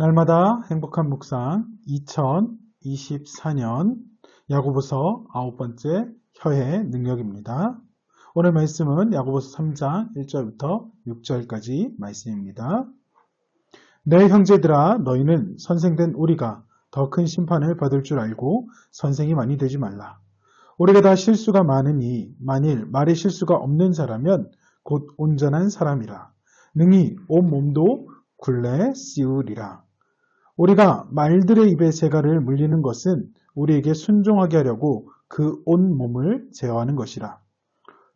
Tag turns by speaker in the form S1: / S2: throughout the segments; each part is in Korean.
S1: 날마다 행복한 묵상 2024년 야고보서 9번째 혀의 능력입니다. 오늘 말씀은 야고보서 3장 1절부터 6절까지 말씀입니다. 내 형제들아, 너희는 선생된 우리가 더 큰 심판을 받을 줄 알고 선생이 많이 되지 말라. 우리가 다 실수가 많으니 만일 말에 실수가 없는 자라면 곧 온전한 사람이라. 능히 온 몸도 굴레 씌우리라. 우리가 말들의 입에 재갈을 물리는 것은 우리에게 순종하게 하려고 그 온 몸을 제어하는 것이라.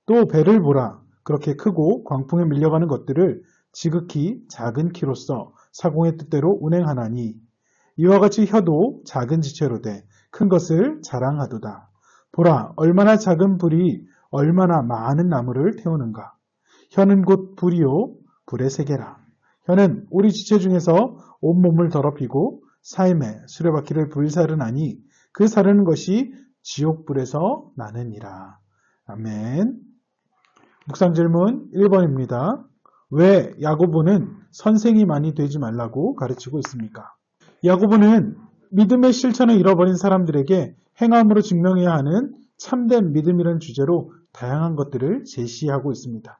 S1: 또 배를 보라. 그렇게 크고 광풍에 밀려가는 것들을 지극히 작은 키로써 사공의 뜻대로 운행하나니 이와 같이 혀도 작은 지체로 돼 큰 것을 자랑하도다. 보라, 얼마나 작은 불이 얼마나 많은 나무를 태우는가. 혀는 곧 불이요 불의 세계라. 혀는 우리 지체 중에서 온몸을 더럽히고 삶의 수레바퀴를 불사르나니 그 사르는 것이 지옥불에서 나느니라. 아멘. 묵상 질문 1번입니다. 왜 야고보는 선생이 많이 되지 말라고 가르치고 있습니까? 야고보는 믿음의 실천을 잃어버린 사람들에게 행함으로 증명해야 하는 참된 믿음이라는 주제로 다양한 것들을 제시하고 있습니다.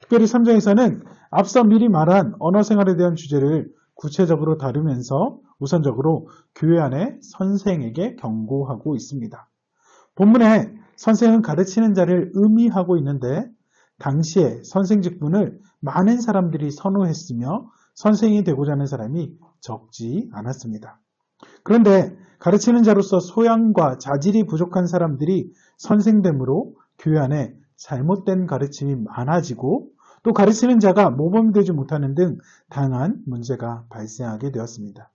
S1: 특별히 3장에서는 앞서 미리 말한 언어 생활에 대한 주제를 구체적으로 다루면서 우선적으로 교회 안에 선생에게 경고하고 있습니다. 본문에 선생은 가르치는 자를 의미하고 있는데 당시에 선생 직분을 많은 사람들이 선호했으며 선생이 되고자 하는 사람이 적지 않았습니다. 그런데 가르치는 자로서 소양과 자질이 부족한 사람들이 선생됨으로 교회 안에 잘못된 가르침이 많아지고 또 가르치는 자가 모범되지 못하는 등 다양한 문제가 발생하게 되었습니다.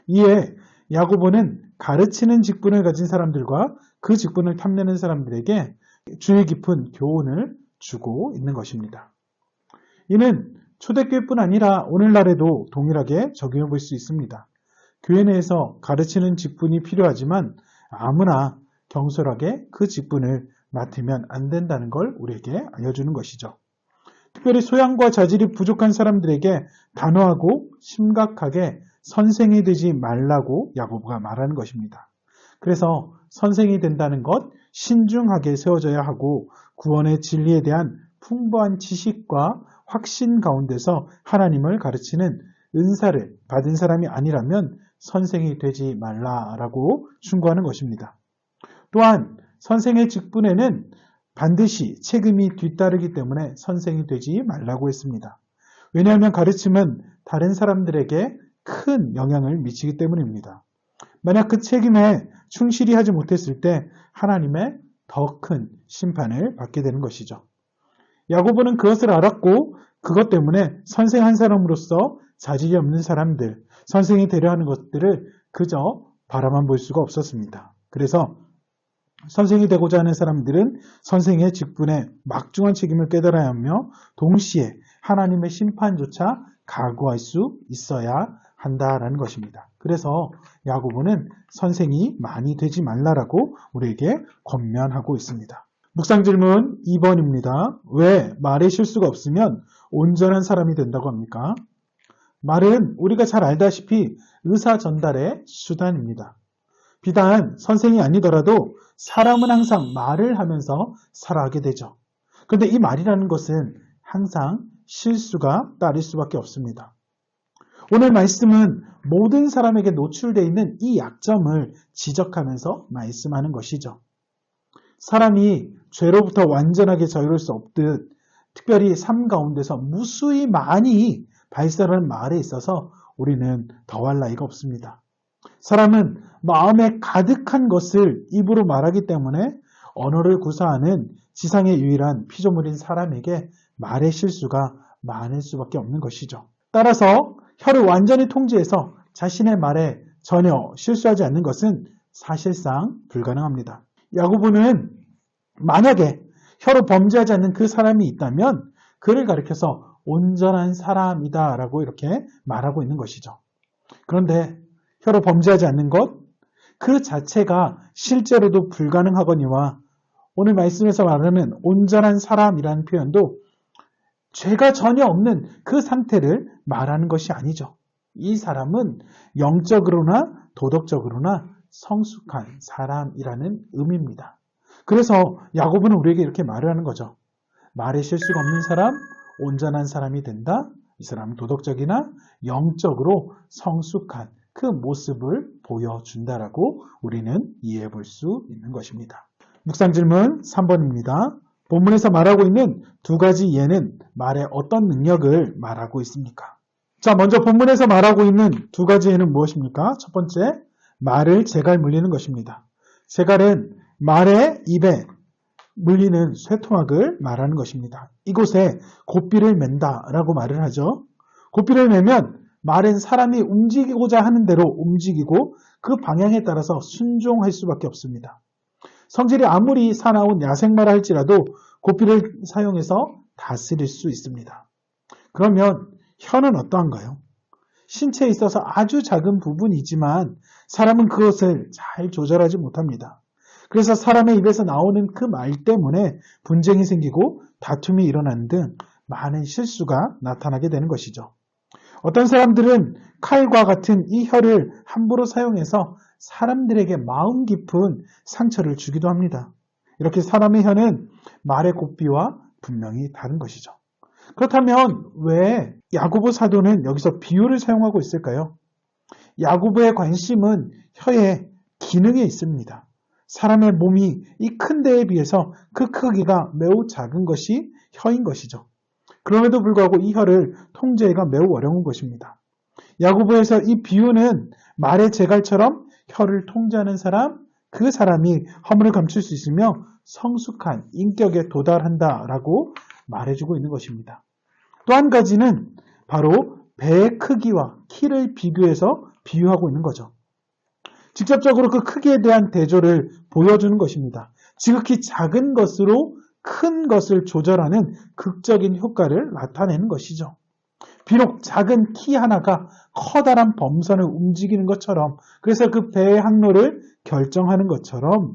S1: 이에 야고보는 가르치는 직분을 가진 사람들과 그 직분을 탐내는 사람들에게 주의 깊은 교훈을 주고 있는 것입니다. 이는 초대교회뿐 아니라 오늘날에도 동일하게 적용해 볼 수 있습니다. 교회 내에서 가르치는 직분이 필요하지만 아무나 경솔하게 그 직분을 맡으면 안 된다는 걸 우리에게 알려주는 것이죠. 특별히 소양과 자질이 부족한 사람들에게 단호하고 심각하게 선생이 되지 말라고 야고보가 말하는 것입니다. 그래서 선생이 된다는 것 신중하게 세워져야 하고 구원의 진리에 대한 풍부한 지식과 확신 가운데서 하나님을 가르치는 은사를 받은 사람이 아니라면 선생이 되지 말라라고 충고하는 것입니다. 또한 선생의 직분에는 반드시 책임이 뒤따르기 때문에 선생이 되지 말라고 했습니다. 왜냐하면 가르침은 다른 사람들에게 큰 영향을 미치기 때문입니다. 만약 그 책임에 충실히 하지 못했을 때 하나님의 더 큰 심판을 받게 되는 것이죠. 야고보는 그것을 알았고 그것 때문에 선생 한 사람으로서 자질이 없는 사람들, 선생이 되려 하는 것들을 그저 바라만 볼 수가 없었습니다. 그래서 선생이 되고자 하는 사람들은 선생의 직분에 막중한 책임을 깨달아야 하며 동시에 하나님의 심판조차 각오할 수 있어야 한다라는 것입니다. 그래서 야고보는 선생이 많이 되지 말라라고 우리에게 권면하고 있습니다. 묵상 질문 2번입니다. 왜 말에 실수가 없으면 온전한 사람이 된다고 합니까? 말은 우리가 잘 알다시피 의사 전달의 수단입니다. 비단 선생이 아니더라도 사람은 항상 말을 하면서 살아가게 되죠. 그런데 이 말이라는 것은 항상 실수가 따를 수밖에 없습니다. 오늘 말씀은 모든 사람에게 노출되어 있는 이 약점을 지적하면서 말씀하는 것이죠. 사람이 죄로부터 완전하게 자유로울 수 없듯 특별히 삶 가운데서 무수히 많이 발설하는 말에 있어서 우리는 더할 나위가 없습니다. 사람은 마음에 가득한 것을 입으로 말하기 때문에 언어를 구사하는 지상의 유일한 피조물인 사람에게 말의 실수가 많을 수밖에 없는 것이죠. 따라서 혀를 완전히 통제해서 자신의 말에 전혀 실수하지 않는 것은 사실상 불가능합니다. 야고보는 만약에 혀로 범죄하지 않는 그 사람이 있다면 그를 가리켜서 온전한 사람이다 라고 이렇게 말하고 있는 것이죠. 그런데 혀로 범죄하지 않는 것, 그 자체가 실제로도 불가능하거니와 오늘 말씀에서 말하는 온전한 사람이라는 표현도 죄가 전혀 없는 그 상태를 말하는 것이 아니죠. 이 사람은 영적으로나 도덕적으로나 성숙한 사람이라는 의미입니다. 그래서 야고보는 우리에게 이렇게 말을 하는 거죠. 말에 실수가 없는 사람, 온전한 사람이 된다. 이 사람은 도덕적이나 영적으로 성숙한 그 모습을 보여준다라고 우리는 이해해 볼 수 있는 것입니다. 묵상 질문 3번입니다. 본문에서 말하고 있는 두 가지 예는 말의 어떤 능력을 말하고 있습니까? 자, 먼저 본문에서 말하고 있는 두 가지 예는 무엇입니까? 첫 번째, 말을 재갈 물리는 것입니다. 재갈은 말의 입에 물리는 쇠토막을 말하는 것입니다. 이곳에 고삐를 맨다라고 말을 하죠. 고삐를 매면 말은 사람이 움직이고자 하는 대로 움직이고 그 방향에 따라서 순종할 수밖에 없습니다. 성질이 아무리 사나운 야생마라 할지라도 고삐를 사용해서 다스릴 수 있습니다. 그러면 혀는 어떠한가요? 신체에 있어서 아주 작은 부분이지만 사람은 그것을 잘 조절하지 못합니다. 그래서 사람의 입에서 나오는 그 말 때문에 분쟁이 생기고 다툼이 일어나는 등 많은 실수가 나타나게 되는 것이죠. 어떤 사람들은 칼과 같은 이 혀를 함부로 사용해서 사람들에게 마음 깊은 상처를 주기도 합니다. 이렇게 사람의 혀는 말의 고삐와 분명히 다른 것이죠. 그렇다면 왜 야고보 사도는 여기서 비유를 사용하고 있을까요? 야고보의 관심은 혀의 기능에 있습니다. 사람의 몸이 이 큰 데에 비해서 그 크기가 매우 작은 것이 혀인 것이죠. 그럼에도 불구하고 이 혀를 통제하기가 매우 어려운 것입니다. 야고보에서 이 비유는 말의 재갈처럼 혀를 통제하는 사람, 그 사람이 허물을 감출 수 있으며 성숙한 인격에 도달한다라고 말해주고 있는 것입니다. 또 한 가지는 바로 배의 크기와 키를 비교해서 비유하고 있는 거죠. 직접적으로 그 크기에 대한 대조를 보여주는 것입니다. 지극히 작은 것으로 큰 것을 조절하는 극적인 효과를 나타내는 것이죠. 비록 작은 키 하나가 커다란 범선을 움직이는 것처럼, 그래서 그 배의 항로를 결정하는 것처럼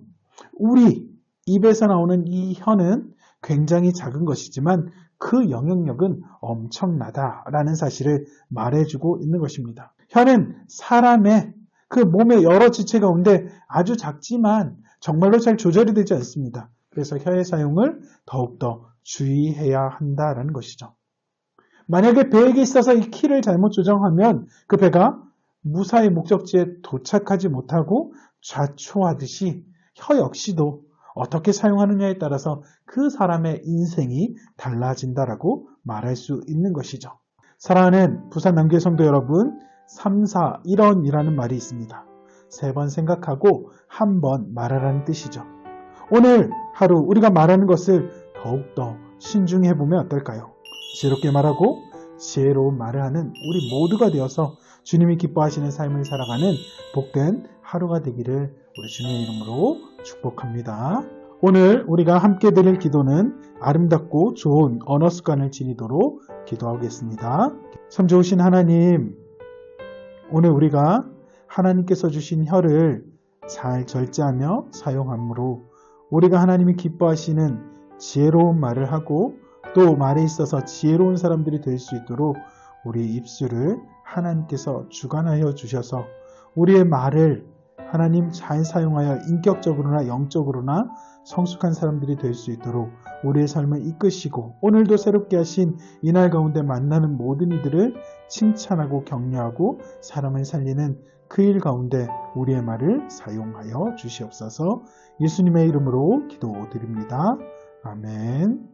S1: 우리 입에서 나오는 이 혀는 굉장히 작은 것이지만 그 영향력은 엄청나다라는 사실을 말해주고 있는 것입니다. 혀는 사람의 그 몸의 여러 지체 가운데 아주 작지만 정말로 잘 조절이 되지 않습니다. 그래서 혀의 사용을 더욱더 주의해야 한다라는 것이죠. 만약에 배에게 있어서 이 키를 잘못 조정하면 그 배가 무사히 목적지에 도착하지 못하고 좌초하듯이 혀 역시도 어떻게 사용하느냐에 따라서 그 사람의 인생이 달라진다라고 말할 수 있는 것이죠. 사랑하는 부산 남교회 성도 여러분, 3, 4, 1원이라는 말이 있습니다. 3번 생각하고 한 번 말하라는 뜻이죠. 오늘 하루 우리가 말하는 것을 더욱더 신중히 해보면 어떨까요? 지혜롭게 말하고 지혜로운 말을 하는 우리 모두가 되어서 주님이 기뻐하시는 삶을 살아가는 복된 하루가 되기를 우리 주님의 이름으로 축복합니다. 오늘 우리가 함께 드릴 기도는 아름답고 좋은 언어 습관을 지니도록 기도하겠습니다. 참 좋으신 하나님, 오늘 우리가 하나님께서 주신 혀를 잘 절제하며 사용함으로 우리가 하나님이 기뻐하시는 지혜로운 말을 하고 또 말에 있어서 지혜로운 사람들이 될 수 있도록 우리 입술을 하나님께서 주관하여 주셔서 우리의 말을 하나님 잘 사용하여 인격적으로나 영적으로나 성숙한 사람들이 될 수 있도록 우리의 삶을 이끄시고 오늘도 새롭게 하신 이날 가운데 만나는 모든 이들을 칭찬하고 격려하고 사람을 살리는 그 일 가운데 우리의 말을 사용하여 주시옵소서. 예수님의 이름으로 기도드립니다. 아멘.